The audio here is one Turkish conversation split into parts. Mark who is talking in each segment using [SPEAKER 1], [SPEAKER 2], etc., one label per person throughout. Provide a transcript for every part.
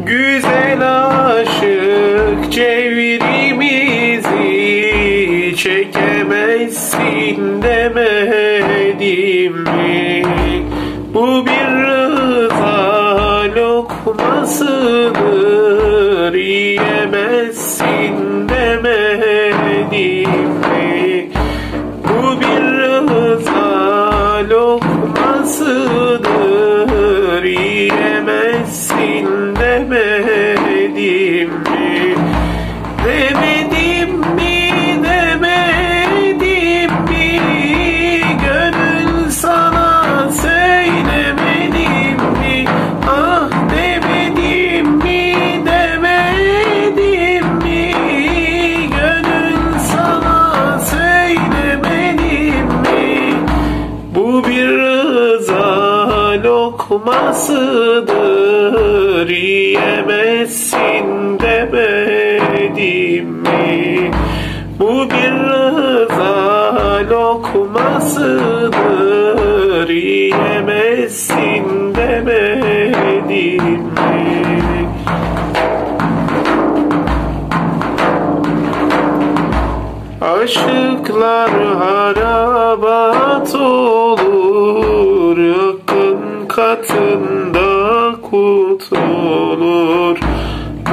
[SPEAKER 1] Güzel aşık çevrimizi çekemezsin demedim mi? Bu bir rıza lokmasıdır, yiyemezsin demedim mi? Bu bir rıza lokmasıdır, yiyemezsin demedim mi? Demedim mi, demedim mi? Gönül sana söylemedim mi? Ah demedim mi, demedim mi? Gönül sana söylemedim mi? Bu bir rıza lokmasıdır, yiyemezsin demedim mi? Bu bir rıza lokmasıdır, yiyemezsin demedim mi? Aşıklar harabat olur, yakın katında kut olur.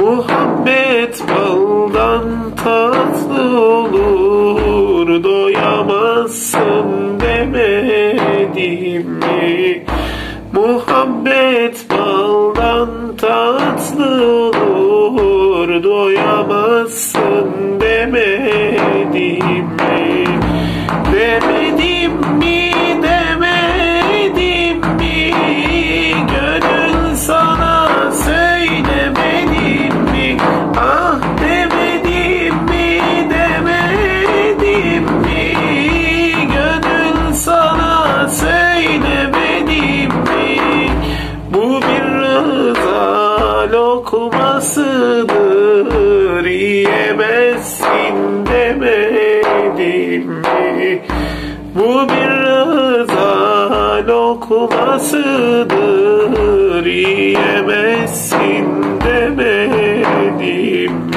[SPEAKER 1] Muhabbet baldan tatlı olur, doyamazsın demedim mi? Muhabbet baldan tatlı olur, doyamazsın demedim mi? Demedim mi, demedim mi? Gönül sana söylemedim mi? Ah demedim mi, demedim mi? Gönül sana söylemedim mi? Bu bir rıza lokmasıdır, yiyemezsin demedim mi? Bu bir rıza lokmasıdır, yiyemezsin demedim mi?